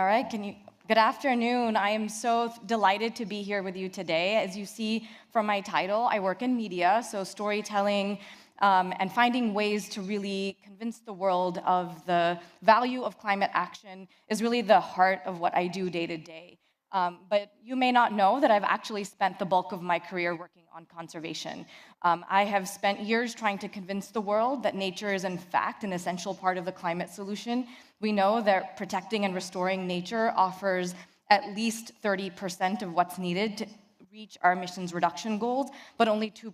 All right, good afternoon. I am so delighted to be here with you today. As you see from my title, I work in media, so storytelling and finding ways to really convince the world of the value of climate action is really the heart of what I do day to day. But you may not know that I've actually spent the bulk of my career working on conservation. I have spent years trying to convince the world that nature is in fact an essential part of the climate solution. We know that protecting and restoring nature offers at least 30% of what's needed to reach our emissions reduction goals, but only 2%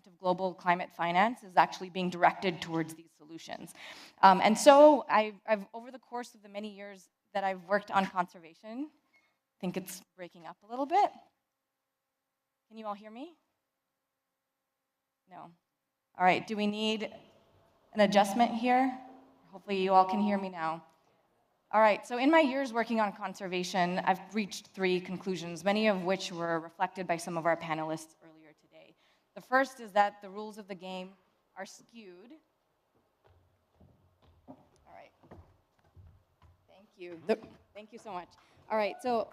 of global climate finance is actually being directed towards these solutions. And so I've, over the course of the many years that I've worked on conservation, I think it's breaking up a little bit. Can you all hear me? No. All right, do we need an adjustment here? Hopefully you all can hear me now. All right, so in my years working on conservation, I've reached 3 conclusions, many of which were reflected by some of our panelists earlier today. The first is that the rules of the game are skewed. All right. Thank you. Thank you so much. All right, so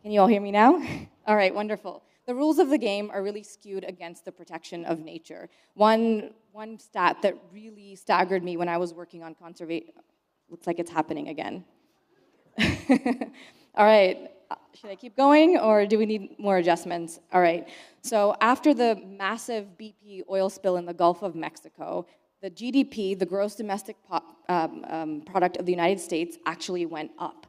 can you all hear me now? All right, wonderful. The rules of the game are really skewed against the protection of nature. One stat that really staggered me when I was working on conservation, looks like it's happening again. All right, should I keep going or do we need more adjustments? All right, so after the massive BP oil spill in the Gulf of Mexico, the GDP, the gross domestic product of the United States, actually went up.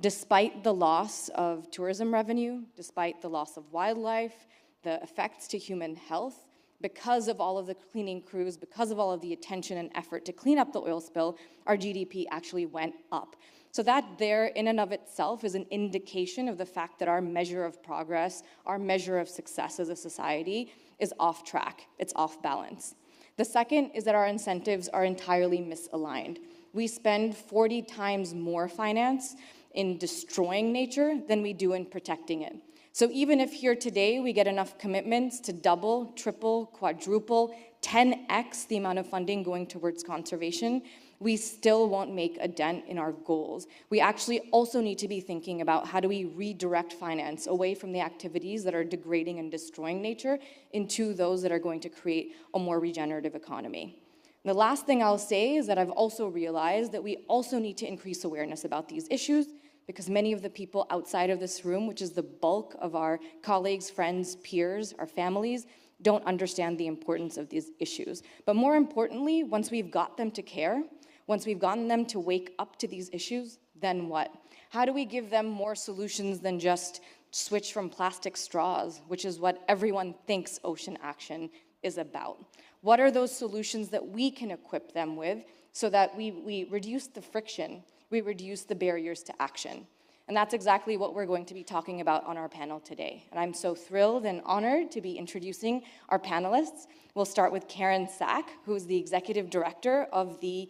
Despite the loss of tourism revenue, despite the loss of wildlife, the effects to human health, because of all of the cleaning crews, because of all of the attention and effort to clean up the oil spill, our GDP actually went up. So that there, in and of itself, is an indication of the fact that our measure of progress, our measure of success as a society, is off track, it's off balance. The second is that our incentives are entirely misaligned. We spend 40 times more finance in destroying nature than we do in protecting it. So even if here today we get enough commitments to double, triple, quadruple, 10x the amount of funding going towards conservation, we still won't make a dent in our goals. We actually also need to be thinking about how do we redirect finance away from the activities that are degrading and destroying nature into those that are going to create a more regenerative economy. The last thing I'll say is that I've also realized that we also need to increase awareness about these issues because many of the people outside of this room, which is the bulk of our colleagues, friends, peers, our families, don't understand the importance of these issues. But more importantly, once we've got them to care, once we've gotten them to wake up to these issues, then what? How do we give them more solutions than just switch from plastic straws, which is what everyone thinks ocean action is about? What are those solutions that we can equip them with so that we reduce the friction, we reduce the barriers to action? And that's exactly what we're going to be talking about on our panel today. And I'm so thrilled and honored to be introducing our panelists. We'll start with Karen Sack, who is the Executive Director of the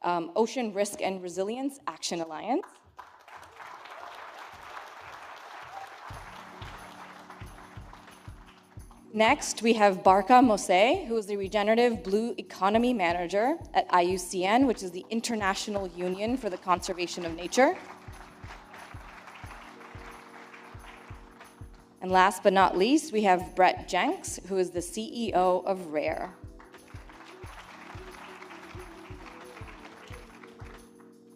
Ocean Risk and Resilience Action Alliance. Next, we have Barkha Mossaë, who is the Regenerative Blue Economy Manager at IUCN, which is the International Union for the Conservation of Nature. And last but not least, we have Brett Jenks, who is the CEO of ORRAA.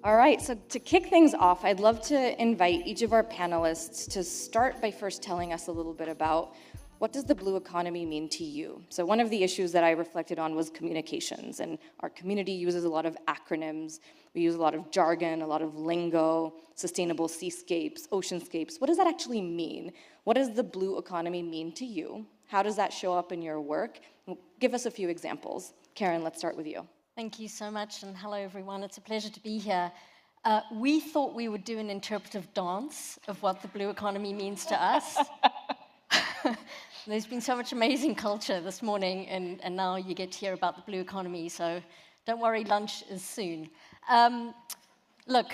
All right, so to kick things off, I'd love to invite each of our panelists to start by first telling us a little bit about what does the blue economy mean to you? So one of the issues that I reflected on was communications, and our community uses a lot of acronyms. We use a lot of jargon, a lot of lingo, sustainable seascapes, oceanscapes. What does that actually mean? What does the blue economy mean to you? How does that show up in your work? Give us a few examples. Karen, let's start with you. Thank you so much, and hello everyone. It's a pleasure to be here. We thought we would do an interpretive dance of what the blue economy means to us. There's been so much amazing culture this morning, and now you get to hear about the blue economy, so don't worry, lunch is soon. Look,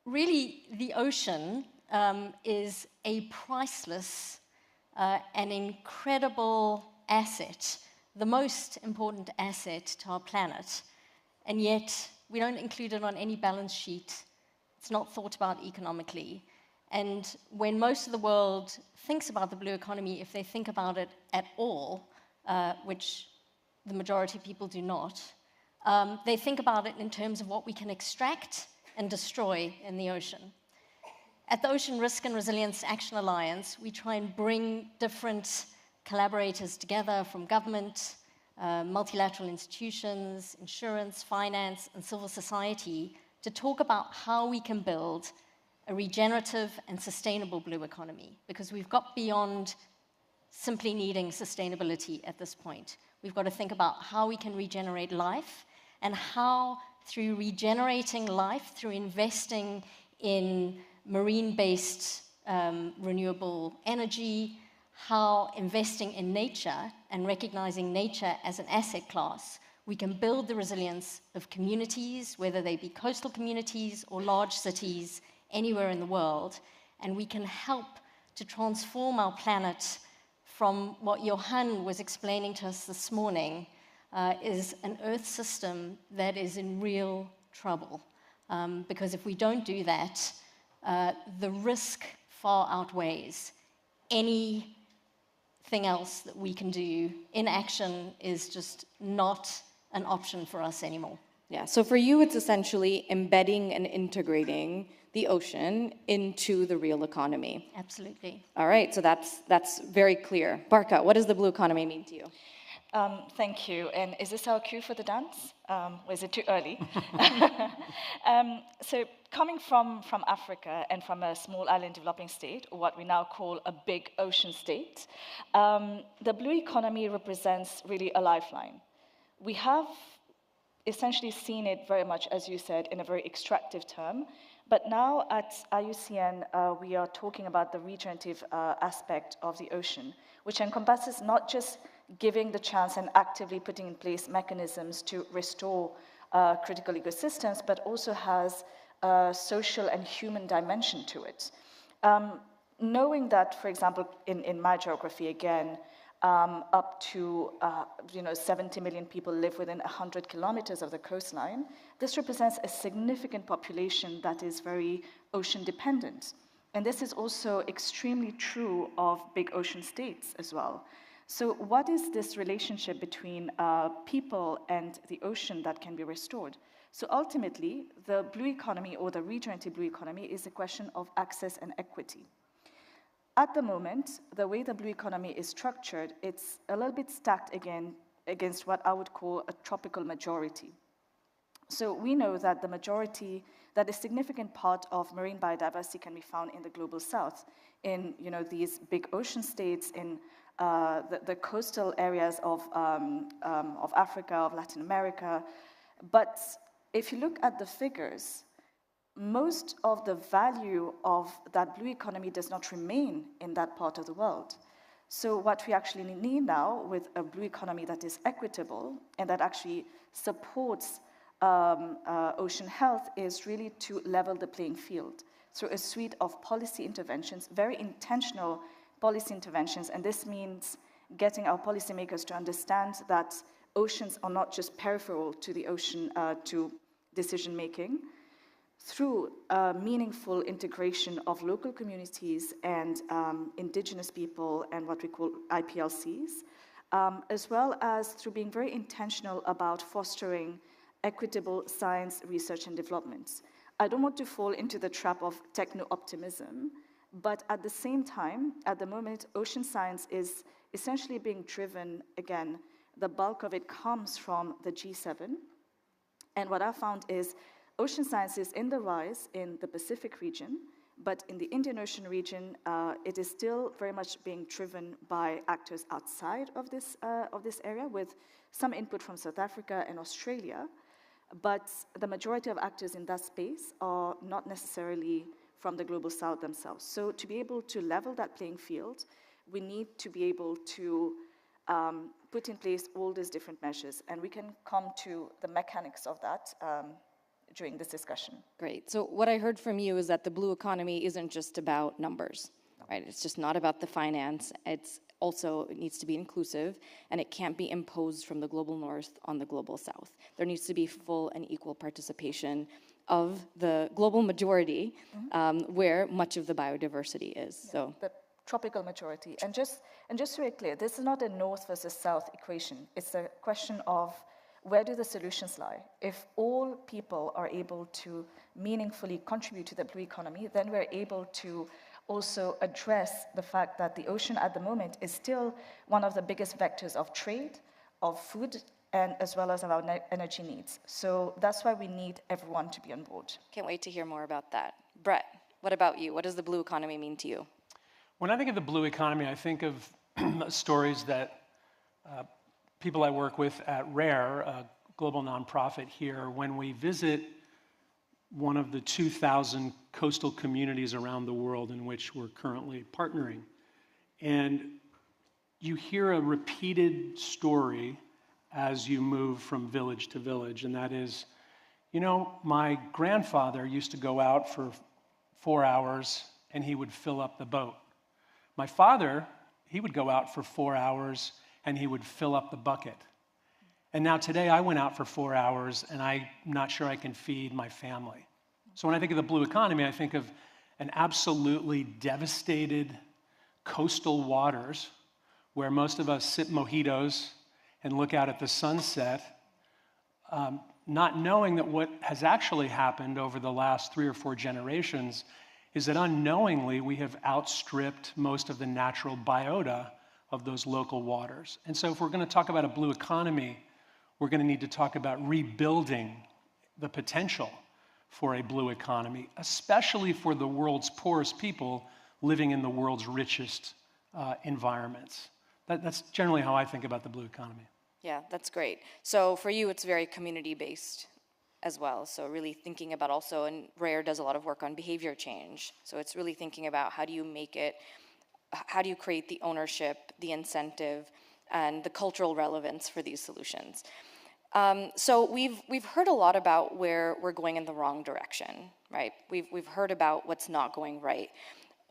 really, the ocean is a priceless and incredible asset, the most important asset to our planet, and yet we don't include it on any balance sheet It's not thought about economically. And when most of the world thinks about the blue economy, if they think about it at all, which the majority of people do not, they think about it in terms of what we can extract and destroy in the ocean. At the Ocean Risk and Resilience Action Alliance, we try and bring different collaborators together from government, multilateral institutions, insurance, finance, and civil society to talk about how we can build a regenerative and sustainable blue economy, because we've got beyond simply needing sustainability at this point. We've got to think about how we can regenerate life, and how through regenerating life, through investing in marine-based renewable energy, how investing in nature and recognizing nature as an asset class, we can build the resilience of communities, whether they be coastal communities or large cities anywhere in the world, and we can help to transform our planet from what Johan was explaining to us this morning, is an Earth system that is in real trouble. Because if we don't do that, the risk far outweighs anything else that we can do. Inaction is just not an option for us anymore. Yeah, so for you, it's essentially embedding and integrating the ocean into the real economy. Absolutely. All right, so that's very clear. Barkha, what does the blue economy mean to you? Thank you. And is this our cue for the dance? Or is it too early? So coming from Africa and from a small island developing state, or what we now call a big ocean state, the blue economy represents really a lifeline. We have essentially seen it very much, as you said, in a very extractive term. But now at IUCN, we are talking about the regenerative aspect of the ocean, which encompasses not just giving the chance and actively putting in place mechanisms to restore critical ecosystems, but also has a social and human dimension to it. Knowing that, for example, in my geography, again, up to 70 million people live within 100 kilometers of the coastline, this represents a significant population that is very ocean dependent. And this is also extremely true of big ocean states as well. So what is this relationship between people and the ocean that can be restored? So ultimately, the blue economy, or the regenerative blue economy, is a question of access and equity. At the moment, the way the blue economy is structured, it's a little bit stacked again against what I would call a tropical majority. So we know that that a significant part of marine biodiversity can be found in the global south, in these big ocean states, in the coastal areas of Africa, of Latin America. But if you look at the figures, most of the value of that blue economy does not remain in that part of the world. So what we actually need now, with a blue economy that is equitable and that actually supports ocean health, is really to level the playing field through a suite of policy interventions, very intentional policy interventions. And this means getting our policymakers to understand that oceans are not just peripheral to the ocean, to decision making, through meaningful integration of local communities and indigenous people and what we call IPLCs, as well as through being very intentional about fostering equitable science, research, and development. I don't want to fall into the trap of techno-optimism, but at the same time, at the moment, ocean science is essentially being driven, again, the bulk of it comes from the G7. And what I found is ocean science is in the rise in the Pacific region, but in the Indian Ocean region, it is still very much being driven by actors outside of this area, with some input from South Africa and Australia. But the majority of actors in that space are not necessarily from the global south themselves. So to be able to level that playing field, we need to be able to put in place all these different measures, and we can come to the mechanics of that during this discussion. Great. So what I heard from you is that the blue economy isn't just about numbers, right? It's just not about the finance. It needs to be inclusive, and it can't be imposed from the global north on the global south. There needs to be full and equal participation of the global majority where much of the biodiversity is. So the tropical majority. And just to be clear, this is not a north versus south equation. It's a question of where do the solutions lie? If all people are able to meaningfully contribute to the blue economy, then we're able to also address the fact that the ocean at the moment is still one of the biggest vectors of trade, of food, and as well as our energy needs. So that's why we need everyone to be on board. Can't wait to hear more about that. Brett, what about you? What does the blue economy mean to you? When I think of the blue economy, I think of stories that people I work with at RARE, a global nonprofit here, when we visit one of the 2,000 coastal communities around the world in which we're currently partnering. And you hear a repeated story as you move from village to village, and that is, you know, my grandfather used to go out for 4 hours and he would fill up the boat. My father, he would go out for 4 hours and he would fill up the bucket. And now today I went out for 4 hours and I'm not sure I can feed my family. So when I think of the blue economy, I think of an absolutely devastated coastal waters where most of us sip mojitos and look out at the sunset, not knowing that what has actually happened over the last 3 or 4 generations is that unknowingly we have outstripped most of the natural biota of those local waters. And so if we're going to talk about a blue economy, we're going to need to talk about rebuilding the potential for a blue economy, especially for the world's poorest people living in the world's richest environments. That's generally how I think about the blue economy. Yeah, that's great. So for you, it's very community-based as well. So really thinking about also, and RARE does a lot of work on behavior change. So it's really thinking about how do you create the ownership, the incentive, and the cultural relevance for these solutions. So we've heard a lot about where we're going in the wrong direction, right? We've heard about what's not going right.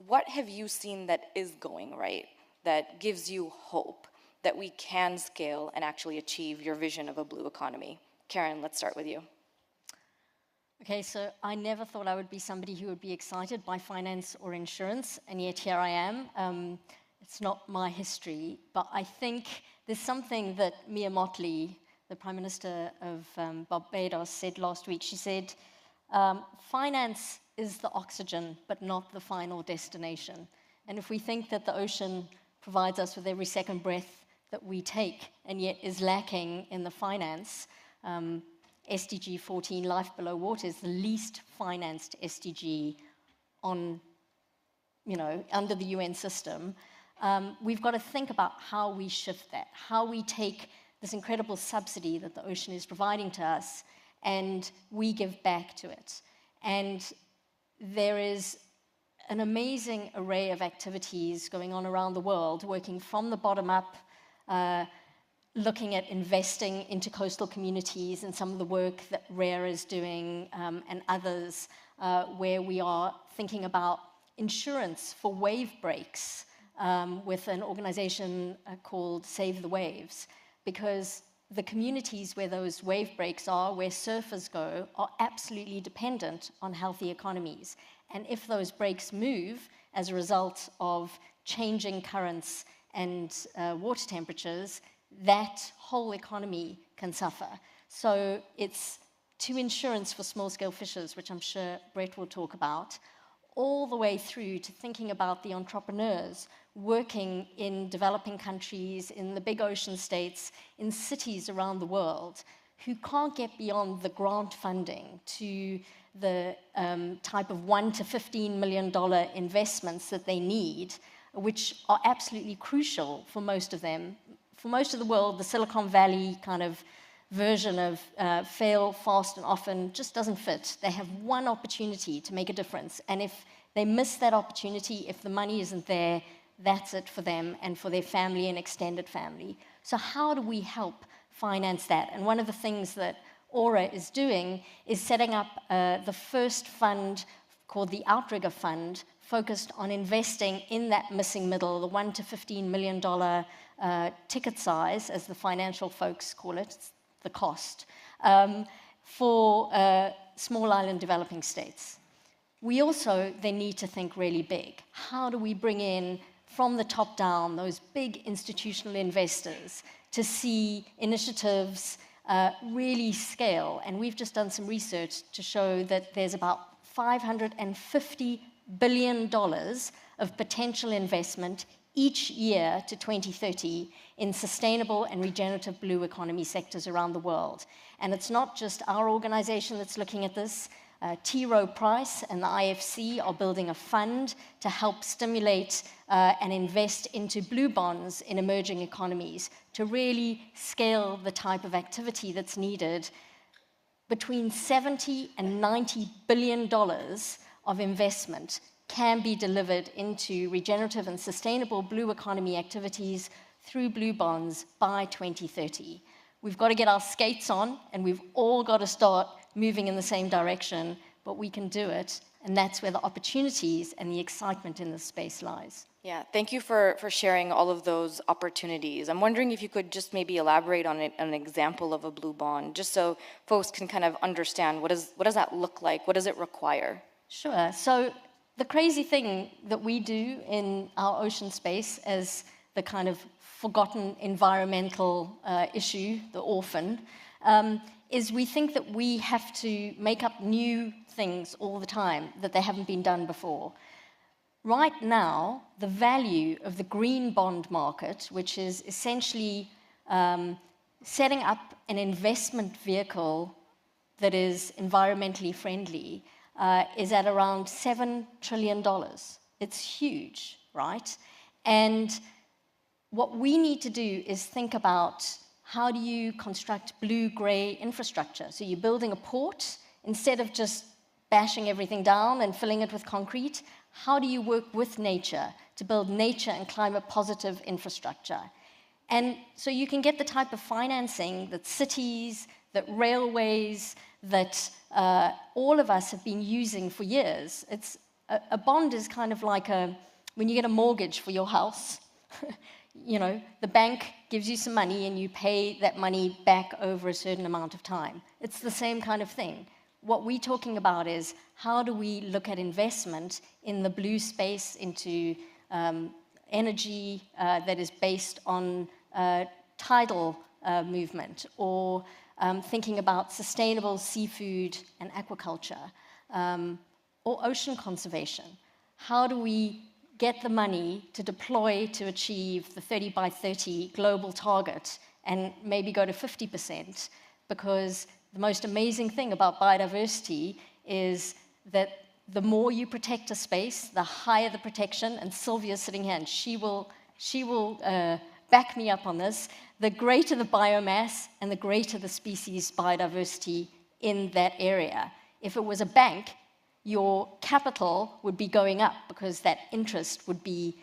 What have you seen that is going right, that gives you hope that we can scale and actually achieve your vision of a blue economy? Karen, let's start with you. Okay, so I never thought I would be somebody who would be excited by finance or insurance, and yet here I am. It's not my history, but I think there's something that Mia Mottley, the Prime Minister of Barbados, said last week. She said, finance is the oxygen, but not the final destination. And if we think that the ocean provides us with every second breath that we take, and yet is lacking in the finance, SDG 14, Life Below Water, is the least financed SDG on, under the UN system. We've got to think about how we shift that, how we take this incredible subsidy that the ocean is providing to us, and we give back to it. And there is an amazing array of activities going on around the world, working from the bottom up, looking at investing into coastal communities and some of the work that RARE is doing and others, where we are thinking about insurance for wave breaks with an organization called Save the Waves, because the communities where those wave breaks are, where surfers go, are absolutely dependent on healthy economies. And if those breaks move as a result of changing currents and water temperatures, that whole economy can suffer. So it's to insurance for small-scale fishers, which I'm sure Brett will talk about, all the way through to thinking about the entrepreneurs working in developing countries, in the big ocean states, in cities around the world, who can't get beyond the grant funding to the type of $1 to $15 million investments that they need, which are absolutely crucial for most of them. For most of the world, the Silicon Valley kind of version of fail fast and often just doesn't fit. They have one opportunity to make a difference, and if they miss that opportunity, if the money isn't there, that's it for them and for their family and extended family. So how do we help finance that? And one of the things that ORRAA is doing is setting up the first fund called the Outrigger Fund, focused on investing in that missing middle, the $1 to $15 million ticket size, as the financial folks call it, it's the cost, for small island developing states. We also then need to think really big. How do we bring in, from the top down, those big institutional investors to see initiatives really scale? And we've just done some research to show that there's about $550 billion of potential investment each year to 2030 in sustainable and regenerative blue economy sectors around the world. And it's not just our organization that's looking at this. T. Rowe Price and the IFC are building a fund to help stimulate and invest into blue bonds in emerging economies to really scale the type of activity that's needed. Between 70 and 90 billion dollars of investment can be delivered into regenerative and sustainable blue economy activities through blue bonds by 2030. We've got to get our skates on, and we've all got to start moving in the same direction, but we can do it, and that's where the opportunities and the excitement in this space lies. Yeah, thank you for sharing all of those opportunities. I'm wondering if you could just maybe elaborate on an example of a blue bond, just so folks can kind of understand what does that look like, what does it require? Sure. So the crazy thing that we do in our ocean space as the kind of forgotten environmental issue, the orphan, is we think that we have to make up new things all the time that they haven't been done before. Right now, the value of the green bond market, which is essentially setting up an investment vehicle that is environmentally friendly, is at around $7 trillion. It's huge, right? And what we need to do is think about how do you construct blue-gray infrastructure. So you're building a port, instead of just bashing everything down and filling it with concrete, how do you work with nature to build nature and climate-positive infrastructure? And so you can get the type of financing that cities, that railways, that all of us have been using for years. A bond is kind of like when you get a mortgage for your house, you know, the bank gives you some money and you pay that money back over a certain amount of time. It's the same kind of thing. What we're talking about is how do we look at investment in the blue space into energy that is based on tidal movement, or thinking about sustainable seafood and aquaculture, or ocean conservation. How do we get the money to deploy to achieve the 30 by 30 global target and maybe go to 50%? Because the most amazing thing about biodiversity is that the more you protect a space, the higher the protection, and Sylvia's sitting here, and she will back me up on this, the greater the biomass and the greater the species biodiversity in that area. If it was a bank, your capital would be going up because that interest would be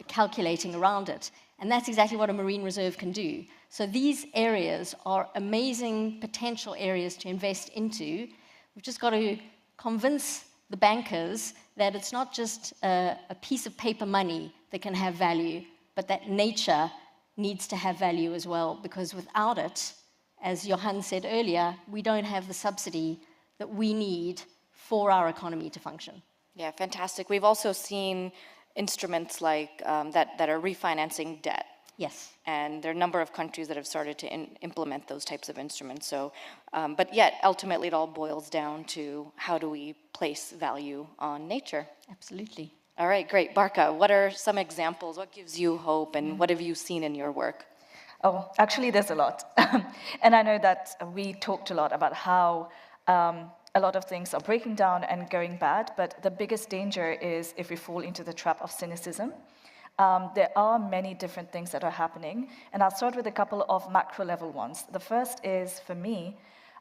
calculating around it. And that's exactly what a marine reserve can do. So these areas are amazing potential areas to invest into. We've just got to convince the bankers that it's not just a piece of paper money that can have value, but that nature needs to have value as well, because without it, as Johan said earlier, we don't have the subsidy that we need for our economy to function. Yeah, fantastic. We've also seen instruments like that are refinancing debt. Yes. And there are a number of countries that have started to implement those types of instruments. So, but yet, ultimately, it all boils down to how do we place value on nature? Absolutely. All right, great. Barkha, what are some examples? What gives you hope, and what have you seen in your work? Oh, actually, there's a lot. And I know that we talked a lot about how a lot of things are breaking down and going bad, but the biggest danger is if we fall into the trap of cynicism. There are many different things that are happening, and I'll start with a couple of macro-level ones. The first is, for me,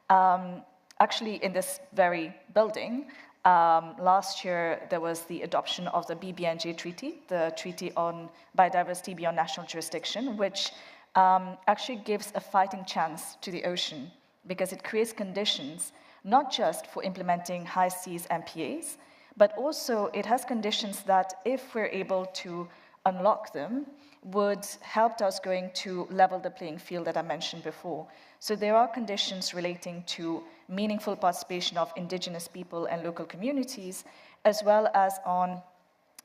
actually in this very building, last year there was the adoption of the BBNJ Treaty, the Treaty on Biodiversity Beyond National Jurisdiction, which actually gives a fighting chance to the ocean, because it creates conditions not just for implementing high seas MPAs, but also it has conditions that if we're able to unlock them would help us going to level the playing field that I mentioned before. So there are conditions relating to meaningful participation of indigenous people and local communities, as well as on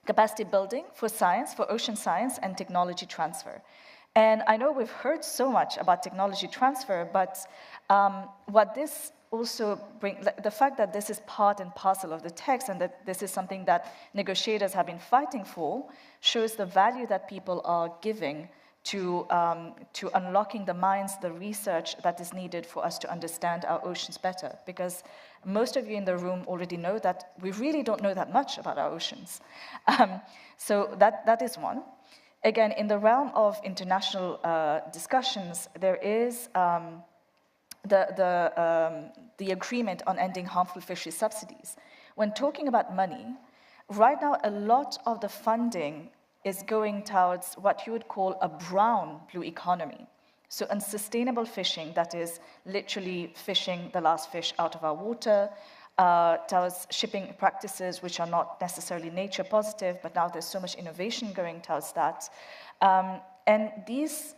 capacity building for science, for ocean science and technology transfer. And I know we've heard so much about technology transfer, but what this also brings, the fact that this is part and parcel of the text and that this is something that negotiators have been fighting for, shows the value that people are giving to unlocking the minds, the research that is needed for us to understand our oceans better. Because most of you in the room already know that we really don't know that much about our oceans. So that is one. Again, in the realm of international discussions, there is the agreement on ending harmful fisheries subsidies. When talking about money, right now a lot of the funding is going towards what you would call a brown blue economy. So unsustainable fishing, that is literally fishing the last fish out of our water, towards shipping practices which are not necessarily nature positive, but now there's so much innovation going towards that. And these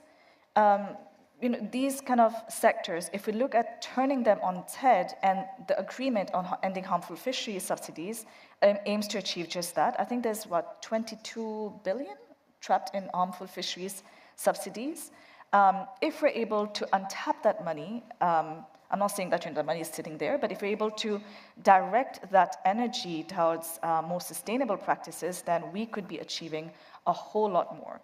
kind of sectors, if we look at turning them on its head, and the agreement on ending harmful fisheries subsidies aims to achieve just that. I think there's, 22 billion trapped in harmful fisheries subsidies. If we're able to untap that money, I'm not saying that the money is sitting there, but if we're able to direct that energy towards more sustainable practices, then we could be achieving a whole lot more.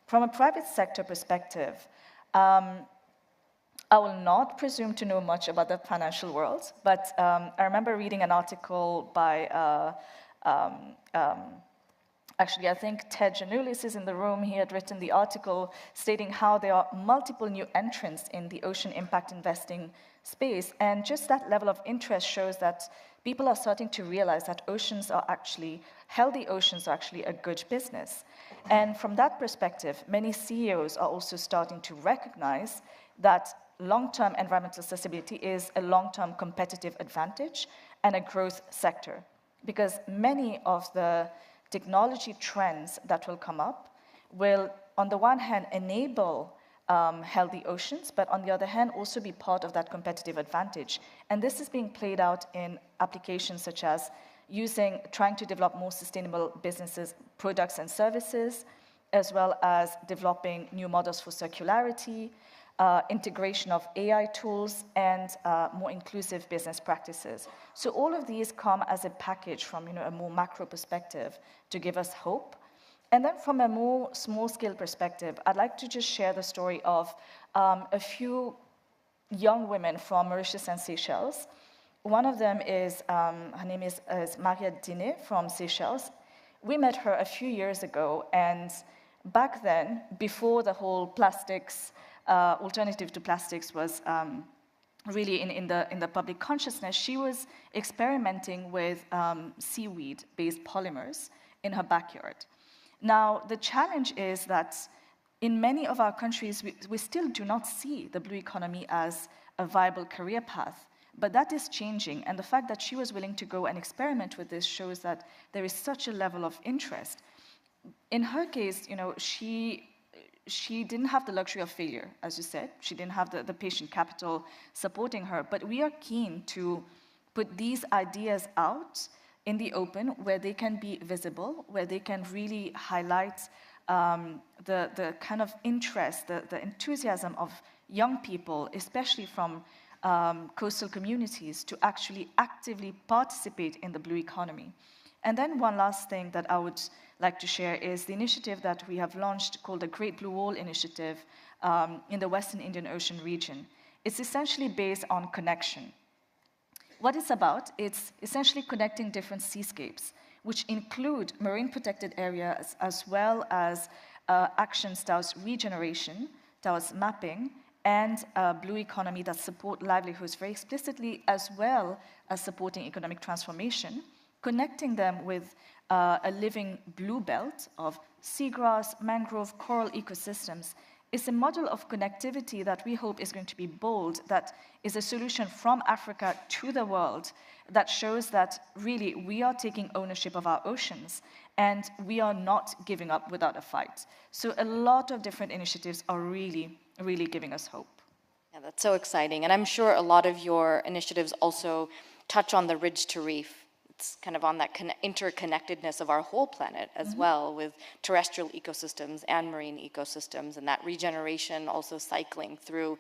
From a private sector perspective, I will not presume to know much about the financial world, but I remember reading an article by, actually I think Ted Janulis is in the room. He had written the article stating how there are multiple new entrants in the ocean impact investing space, and just that level of interest shows that people are starting to realize that healthy oceans are actually a good business. And from that perspective, many CEOs are also starting to recognize that long-term environmental sustainability is a long-term competitive advantage and a growth sector. Because many of the technology trends that will come up will, on the one hand, enable healthy oceans, but on the other hand, also be part of that competitive advantage. And this is being played out in applications such as trying to develop more sustainable businesses, products and services, as well as developing new models for circularity, integration of AI tools, and more inclusive business practices. So all of these come as a package from a more macro perspective to give us hope. And then from a more small-scale perspective, I'd like to just share the story of a few young women from Mauritius and Seychelles. One of them is, her name is Maria Dine from Seychelles. We met her a few years ago, and back then, before the whole plastics, alternative to plastics was really in the public consciousness, she was experimenting with seaweed-based polymers in her backyard. Now, the challenge is that in many of our countries, we still do not see the blue economy as a viable career path. But that is changing, and the fact that she was willing to go and experiment with this shows that there is such a level of interest. In her case, she didn't have the luxury of failure, as you said. She didn't have the patient capital supporting her, but we are keen to put these ideas out in the open where they can be visible, where they can really highlight the kind of interest, the enthusiasm of young people, especially from coastal communities, to actually actively participate in the blue economy. And then one last thing that I would like to share is the initiative that we have launched called the Great Blue Wall Initiative in the Western Indian Ocean region. It's essentially based on connection. What it's about, it's essentially connecting different seascapes, which include marine protected areas as well as actions towards regeneration, towards mapping, and blue economy that support livelihoods very explicitly, as well as supporting economic transformation, connecting them with a living blue belt of seagrass, mangrove, coral ecosystems, It's a model of connectivity that we hope is going to be bold, that is a solution from Africa to the world, that shows that really we are taking ownership of our oceans and we are not giving up without a fight. So a lot of different initiatives are really, really giving us hope. Yeah, that's so exciting. And I'm sure a lot of your initiatives also touch on the ridge to reef. It's kind of on that interconnectedness of our whole planet as well, with terrestrial ecosystems and marine ecosystems, and that regeneration also cycling through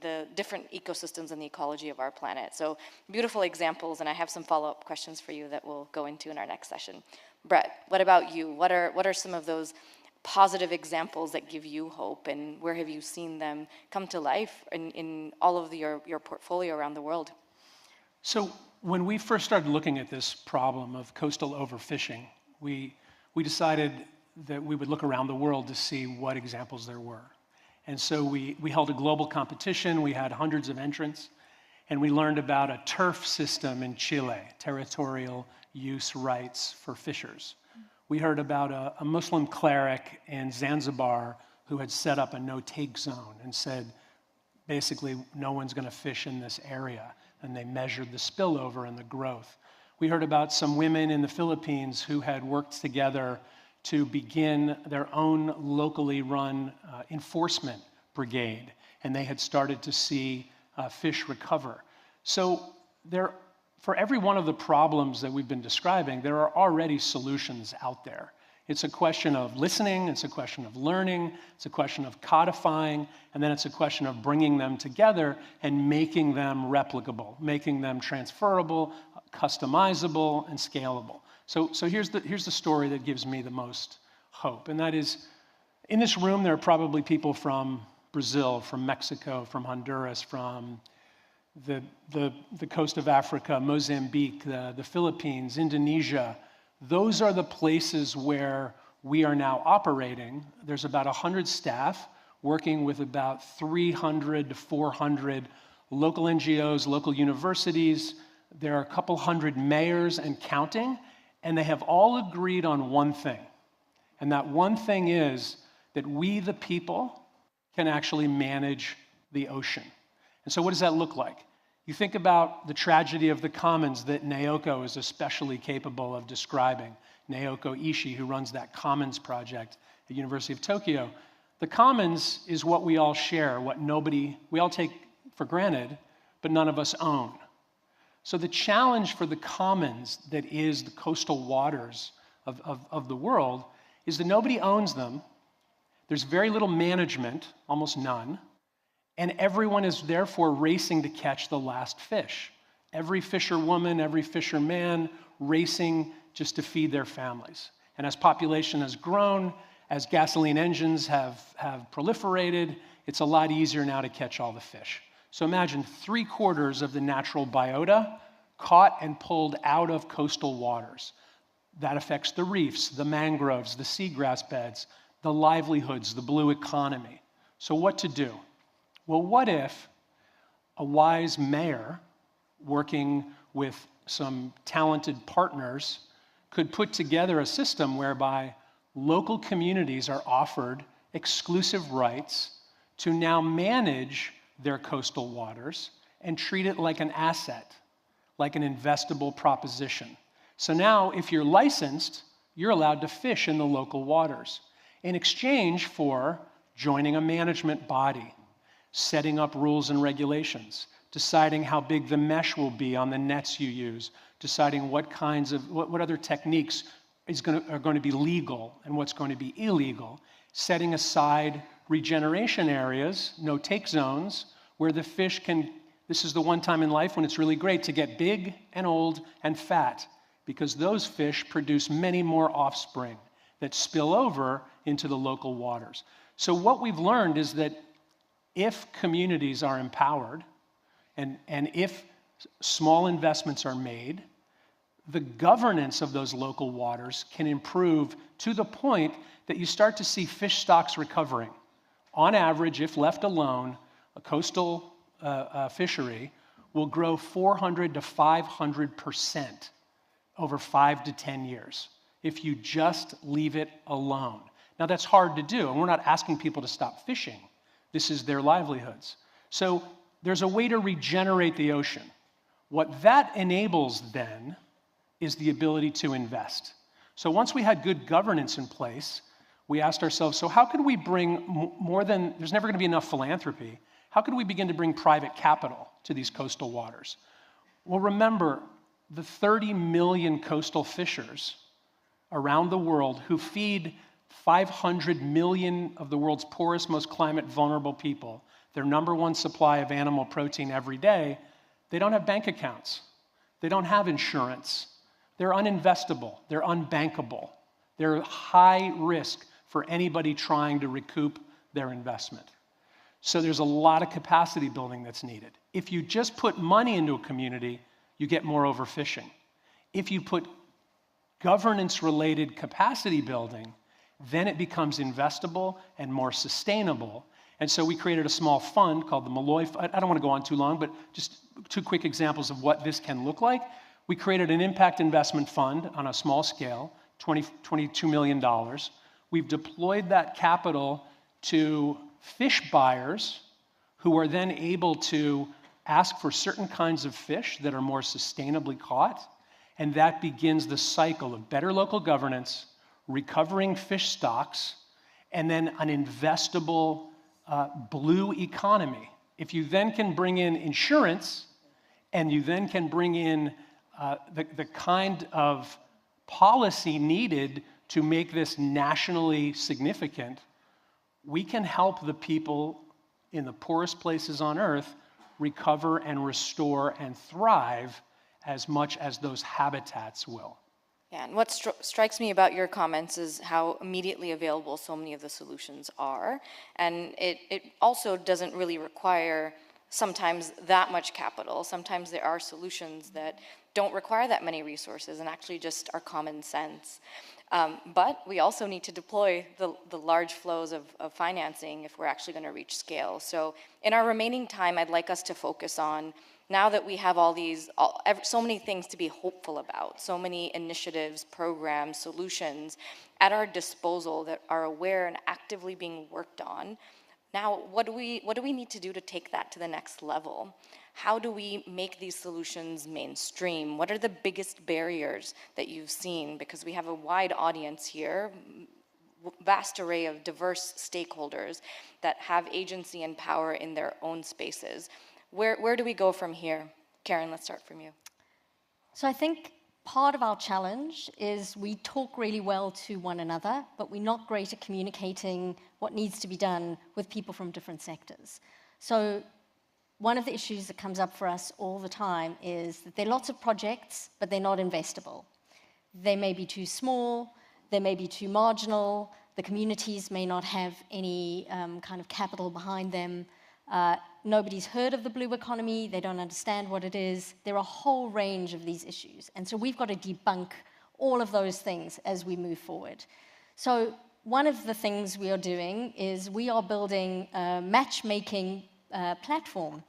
the different ecosystems and the ecology of our planet. So beautiful examples, and I have some follow-up questions for you that we'll go into in our next session. Brett, what about you? What are some of those positive examples that give you hope, and where have you seen them come to life in all of your portfolio around the world? So when we first started looking at this problem of coastal overfishing, we decided that we would look around the world to see what examples there were. And so we held a global competition. We had hundreds of entrants, and we learned about a turf system in Chile, territorial use rights for fishers. We heard about a Muslim cleric in Zanzibar who had set up a no-take zone and said, basically, no one's going to fish in this area. And they measured the spillover and the growth. We heard about some women in the Philippines who had worked together to begin their own locally run enforcement brigade, and they had started to see fish recover. So for every one of the problems that we've been describing, there are already solutions out there. It's a question of listening, it's a question of learning, it's a question of codifying, and then it's a question of bringing them together and making them replicable, making them transferable, customizable, and scalable. So here's the story that gives me the most hope, and that is, in this room there are probably people from Brazil, from Mexico, from Honduras, from the coast of Africa, Mozambique, the Philippines, Indonesia. Those are the places where we are now operating. There's about 100 staff working with about 300 to 400 local NGOs, local universities. There are a couple hundred mayors and counting, and they have all agreed on one thing. And that one thing is that we, the people, can actually manage the ocean. And so what does that look like? You think about the tragedy of the commons that Naoko is especially capable of describing. Naoko Ishii, who runs that commons project at the University of Tokyo. The commons is what we all share, we all take for granted, but none of us own. So the challenge for the commons that is the coastal waters of the world is that nobody owns them. There's very little management, almost none. And everyone is therefore racing to catch the last fish. Every fisherwoman, every fisherman racing just to feed their families. And as population has grown, as gasoline engines have proliferated, it's a lot easier now to catch all the fish. So imagine 3/4 of the natural biota caught and pulled out of coastal waters. That affects the reefs, the mangroves, the seagrass beds, the livelihoods, the blue economy. So what to do? Well, what if a wise mayor working with some talented partners could put together a system whereby local communities are offered exclusive rights to now manage their coastal waters and treat it like an asset, like an investable proposition. So now, if you're licensed, you're allowed to fish in the local waters in exchange for joining a management body, setting up rules and regulations, deciding how big the mesh will be on the nets you use, deciding what other techniques are going to be legal and what's going to be illegal, setting aside regeneration areas, no-take zones, where the fish can, this is the one time in life when it's really great to get big and old and fat, because those fish produce many more offspring that spill over into the local waters. So what we've learned is that if communities are empowered and if small investments are made, the governance of those local waters can improve to the point that you start to see fish stocks recovering. On average, if left alone, a coastal fishery will grow 400 to 500% over 5 to 10 years if you just leave it alone. Now that's hard to do, and we're not asking people to stop fishing. This is their livelihoods. So there's a way to regenerate the ocean. What that enables then is the ability to invest. So once we had good governance in place, we asked ourselves, so how could we bring more than, there's never going to be enough philanthropy, how could we begin to bring private capital to these coastal waters? Well, remember the 30 million coastal fishers around the world who feed 500 million of the world's poorest, most climate vulnerable people, their #1 supply of animal protein every day. They don't have bank accounts. They don't have insurance. They're uninvestable. They're unbankable. They're high risk for anybody trying to recoup their investment. So there's a lot of capacity building that's needed. If you just put money into a community, you get more overfishing. If you put governance-related capacity building, then it becomes investable and more sustainable. And so we created a small fund called the Mossaë Fund. I don't want to go on too long, but just 2 quick examples of what this can look like. We created an impact investment fund on a small scale, $22 million. We've deployed that capital to fish buyers who are then able to ask for certain kinds of fish that are more sustainably caught. And that begins the cycle of better local governance, recovering fish stocks, and then an investable blue economy. If you then can bring in insurance, and you then can bring in the kind of policy needed to make this nationally significant, we can help the people in the poorest places on earth recover and restore and thrive as much as those habitats will. Yeah, and what strikes me about your comments is how immediately available so many of the solutions are. And it also doesn't really require sometimes that much capital. Sometimes there are solutions that don't require that many resources and actually just are common sense. But we also need to deploy the large flows of financing if we're actually going to reach scale. So in our remaining time, I'd like us to focus on, now that we have so many things to be hopeful about, so many initiatives, programs, solutions at our disposal that are aware and actively being worked on, now what do we need to do to take that to the next level? How do we make these solutions mainstream? What are the biggest barriers that you've seen? Because we have a wide audience here, vast array of diverse stakeholders that have agency and power in their own spaces. Where do we go from here? Karen, let's start from you. So I think part of our challenge is we talk really well to one another, but we're not great at communicating what needs to be done with people from different sectors. So one of the issues that comes up for us all the time is that there are lots of projects, but they're not investable. They may be too small, they may be too marginal, the communities may not have any kind of capital behind them. Nobody's heard of the blue economy, they don't understand what it is. There are a whole range of these issues. And so we've got to debunk all of those things as we move forward. So one of the things we are doing is we are building a matchmaking platform,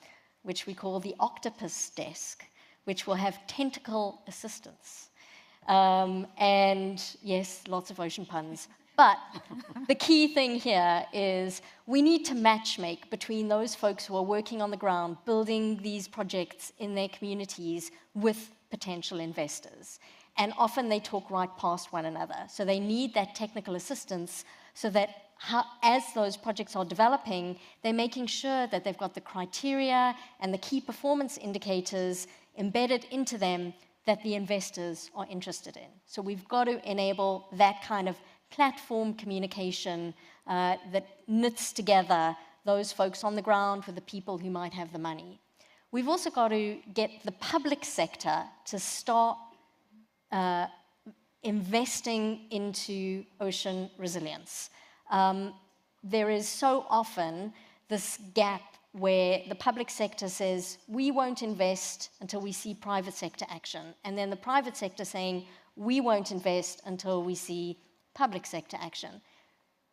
which we call the Octopus Desk, which will have tentacle assistance. And yes, lots of ocean puns. But the key thing here is we need to matchmake between those folks who are working on the ground, building these projects in their communities with potential investors. And often they talk right past one another. So they need that technical assistance so that as those projects are developing, they're making sure that they've got the criteria and the key performance indicators embedded into them that the investors are interested in. So we've got to enable that kind of platform communication that knits together those folks on the ground with the people who might have the money. We've also got to get the public sector to start investing into ocean resilience. There is so often this gap where the public sector says, we won't invest until we see private sector action. And then the private sector saying, we won't invest until we see public sector action.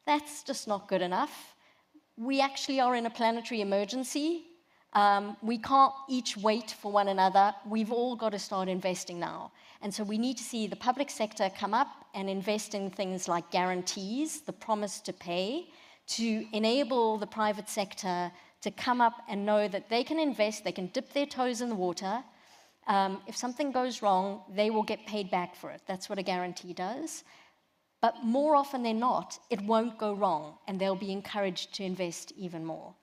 That's just not good enough. We actually are in a planetary emergency. We can't each wait for one another. We've all got to start investing now. And so we need to see the public sector come up and invest in things like guarantees, the promise to pay, to enable the private sector to come up and know that they can invest, they can dip their toes in the water. If something goes wrong, they will get paid back for it. That's what a guarantee does. But more often than not, it won't go wrong, and they'll be encouraged to invest even more.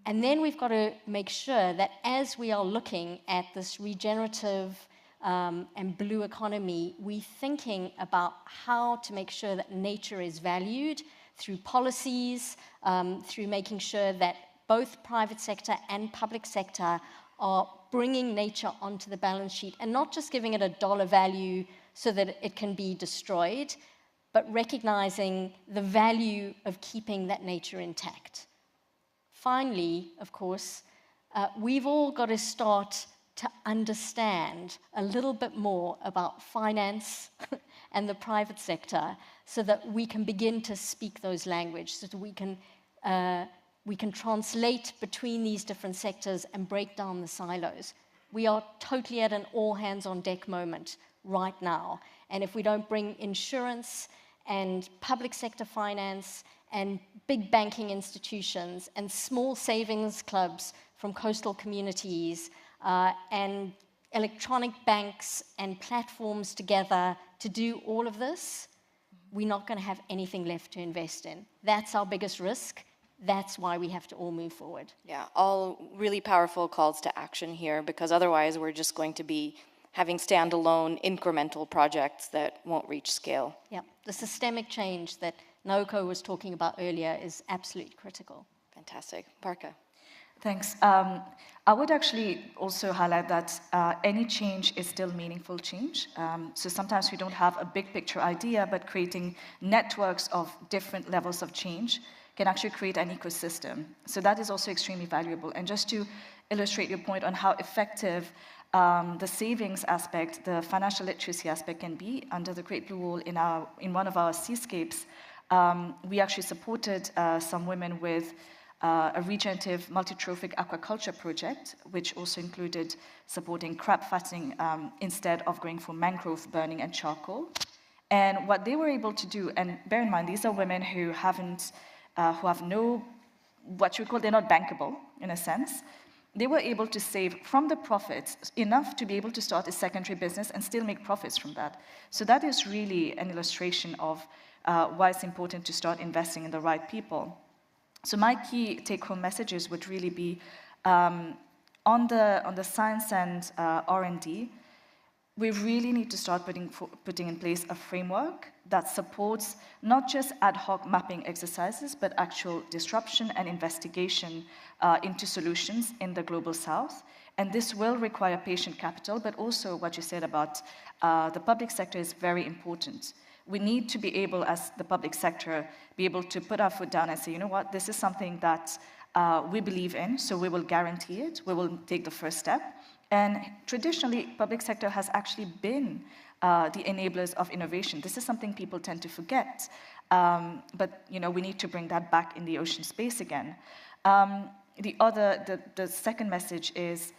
And then we've got to make sure that as we are looking at this regenerative and blue economy, we're thinking about how to make sure that nature is valued through policies, through making sure that both private sector and public sector are bringing nature onto the balance sheet and not just giving it a dollar value so that it can be destroyed, but recognizing the value of keeping that nature intact. Finally, of course, we've all got to start to understand a little bit more about finance and the private sector so that we can begin to speak those languages, so that we can translate between these different sectors and break down the silos. We are totally at an all-hands-on-deck moment right now. And if we don't bring insurance and public sector finance and big banking institutions and small savings clubs from coastal communities and electronic banks and platforms together to do all of this, we're not going to have anything left to invest in. That's our biggest risk. That's why we have to all move forward. Yeah, all really powerful calls to action here, because otherwise we're just going to be having standalone incremental projects that won't reach scale. Yeah, the systemic change that Naoko was talking about earlier is absolutely critical. Fantastic. Barkha. Thanks. I would actually also highlight that any change is still meaningful change. So sometimes we don't have a big picture idea, but creating networks of different levels of change can actually create an ecosystem. So that is also extremely valuable. And just to illustrate your point on how effective the savings aspect, the financial literacy aspect can be, under the Great Blue Wall in one of our seascapes, we actually supported some women with a regenerative multi-trophic aquaculture project, which also included supporting crab fattening instead of going for mangrove burning and charcoal. And what they were able to do, and bear in mind, these are women who have no, what you call, they're not bankable in a sense. They were able to save from the profits enough to be able to start a secondary business and still make profits from that. So that is really an illustration of why it's important to start investing in the right people. So my key take-home messages would really be on the science and R&D, we really need to start putting in place a framework that supports not just ad hoc mapping exercises, but actual disruption and investigation into solutions in the global south. And this will require patient capital, but also what you said about the public sector is very important. We need to be able, as the public sector, be able to put our foot down and say, you know what, this is something that we believe in, so we will guarantee it, we will take the first step. And traditionally, public sector has actually been the enablers of innovation. This is something people tend to forget, but we need to bring that back in the ocean space again. The second message is,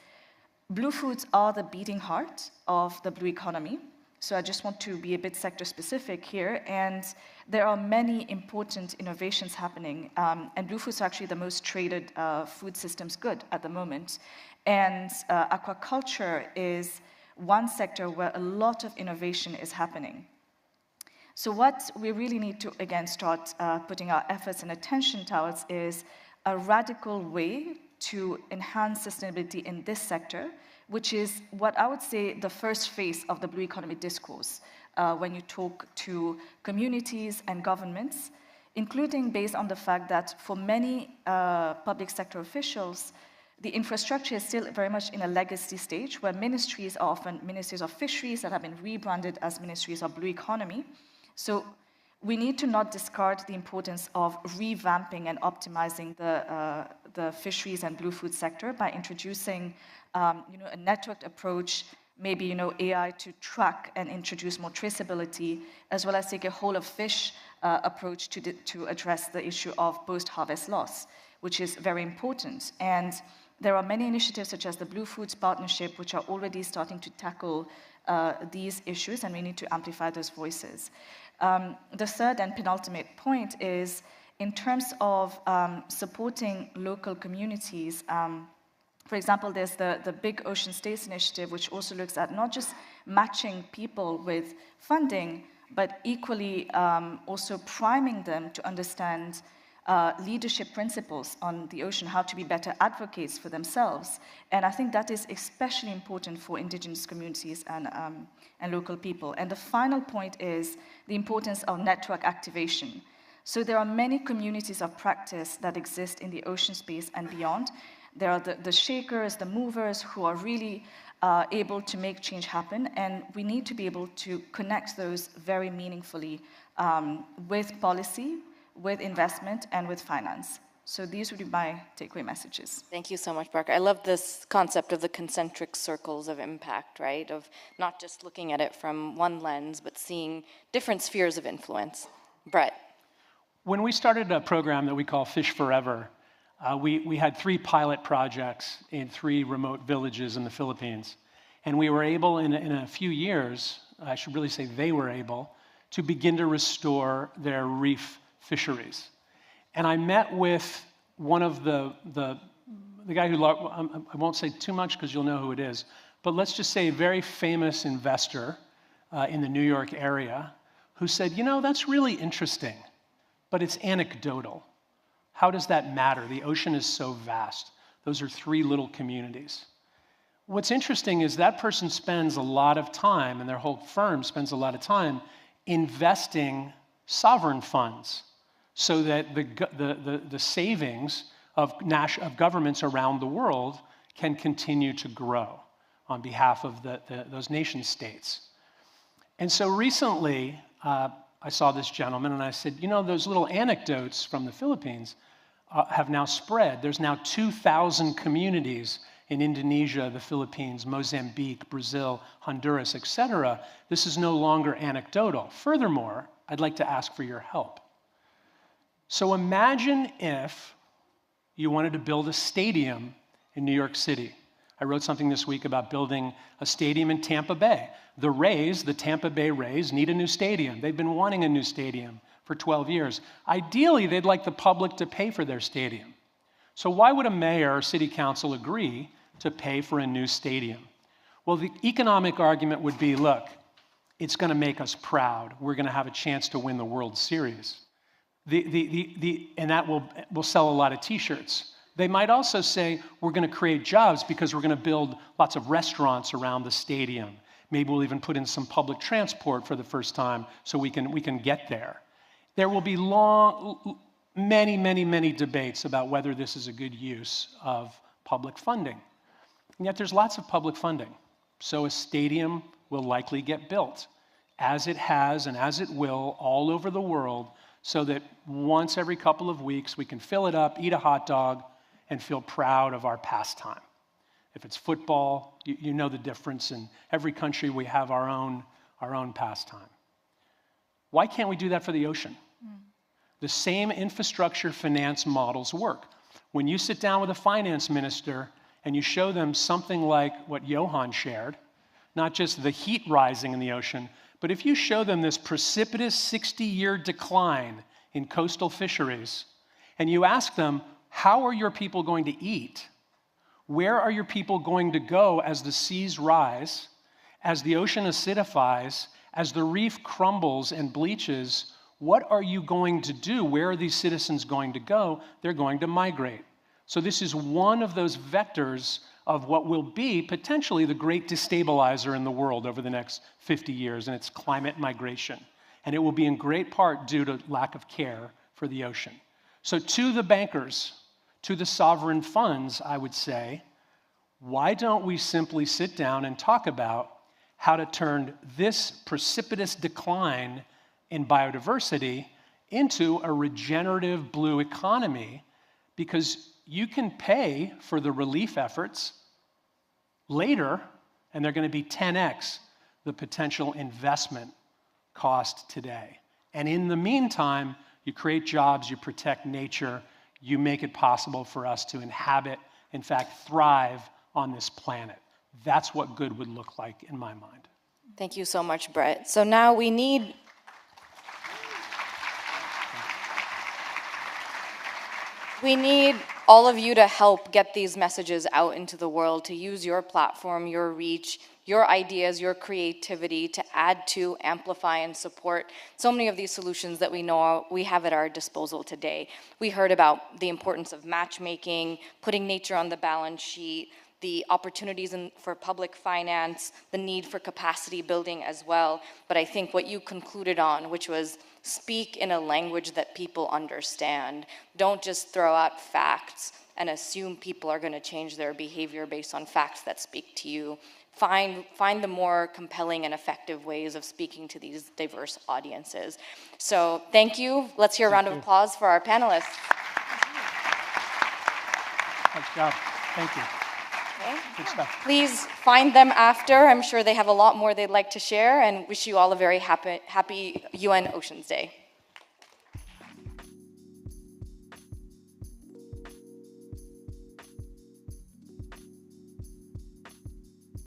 blue foods are the beating heart of the blue economy. So I just want to be a bit sector-specific here, and there are many important innovations happening, and blue foods are actually the most traded food systems good at the moment. And aquaculture is one sector where a lot of innovation is happening. So what we really need to, again, start putting our efforts and attention towards is a radical way to enhance sustainability in this sector, which is what I would say the first phase of the blue economy discourse when you talk to communities and governments, including based on the fact that for many public sector officials, the infrastructure is still very much in a legacy stage where ministries are often ministries of fisheries that have been rebranded as ministries of blue economy. So we need to not discard the importance of revamping and optimizing the fisheries and blue food sector by introducing a networked approach, maybe AI to track and introduce more traceability, as well as take a whole of fish approach to address the issue of post-harvest loss, which is very important. And there are many initiatives such as the Blue Foods Partnership, which are already starting to tackle these issues, and we need to amplify those voices. The third and penultimate point is in terms of supporting local communities. For example, there's the Big Ocean States Initiative, which also looks at not just matching people with funding, but equally also priming them to understand leadership principles on the ocean, how to be better advocates for themselves. And I think that is especially important for indigenous communities and local people. And the final point is the importance of network activation. So there are many communities of practice that exist in the ocean space and beyond. There are the shakers, the movers who are really able to make change happen, and we need to be able to connect those very meaningfully with policy, with investment, and with finance. So these would be my takeaway messages. Thank you so much, Barkha. I love this concept of the concentric circles of impact, right? Of not just looking at it from one lens, but seeing different spheres of influence. Brett. When we started a program that we call Fish Forever, we had 3 pilot projects in 3 remote villages in the Philippines. And we were able, in a few years, I should really say they were able, to begin to restore their reef fisheries. And I met with one of the guy who, I won't say too much because you'll know who it is, but let's just say a very famous investor in the New York area who said, you know, that's really interesting, but it's anecdotal. How does that matter? The ocean is so vast. Those are 3 little communities. What's interesting is that person spends a lot of time, and their whole firm spends a lot of time, investing sovereign funds so that the savings of governments around the world can continue to grow on behalf of those nation states. And so recently, I saw this gentleman and I said, you know, those little anecdotes from the Philippines have now spread. There's now 2,000 communities in Indonesia, the Philippines, Mozambique, Brazil, Honduras, etc. This is no longer anecdotal. Furthermore, I'd like to ask for your help. So imagine if you wanted to build a stadium in New York City. I wrote something this week about building a stadium in Tampa Bay. The Rays, the Tampa Bay Rays, need a new stadium. They've been wanting a new stadium for 12 years. Ideally, they'd like the public to pay for their stadium. So why would a mayor or city council agree to pay for a new stadium? Well, the economic argument would be, look, it's going to make us proud. We're going to have a chance to win the World Series. And that will sell a lot of T-shirts. They might also say, we're going to create jobs because we're going to build lots of restaurants around the stadium. Maybe we'll even put in some public transport for the first time so we can get there. There will be many debates about whether this is a good use of public funding. And yet there's lots of public funding. So a stadium will likely get built, as it has and as it will all over the world, so that once every couple of weeks we can fill it up, eat a hot dog, and feel proud of our pastime. If it's football, you know the difference. In every country we have our own pastime. Why can't we do that for the ocean? The same infrastructure finance models work. When you sit down with a finance minister and you show them something like what Johan shared, not just the heat rising in the ocean, but if you show them this precipitous 60-year decline in coastal fisheries, and you ask them, how are your people going to eat? Where are your people going to go as the seas rise, as the ocean acidifies, as the reef crumbles and bleaches? What are you going to do? Where are these citizens going to go? They're going to migrate. So this is one of those vectors of what will be potentially the great destabilizer in the world over the next 50 years, and it's climate migration. And it will be in great part due to lack of care for the ocean. So to the bankers, to the sovereign funds, I would say, why don't we simply sit down and talk about how to turn this precipitous decline in biodiversity into a regenerative blue economy, because you can pay for the relief efforts later, and they're going to be 10x the potential investment cost today. And in the meantime, you create jobs, you protect nature, you make it possible for us to inhabit in fact, thrive on this planet. That's what good would look like in my mind. Thank you so much, Brett. So now we need all of you to help get these messages out into the world, to use your platform, your reach, your ideas, your creativity to add to, amplify, and support so many of these solutions that we know we have at our disposal today. We heard about the importance of matchmaking, putting nature on the balance sheet, the opportunities for public finance, the need for capacity building as well. But I think what you concluded on, which was speak in a language that people understand. Don't just throw out facts and assume people are going to change their behavior based on facts that speak to you. Find the more compelling and effective ways of speaking to these diverse audiences. So thank you. Let's hear a round of applause for our panelists. Good job. Thank you. Okay. Good stuff. Please find them after. I'm sure they have a lot more they'd like to share, and wish you all a very happy UN Oceans Day.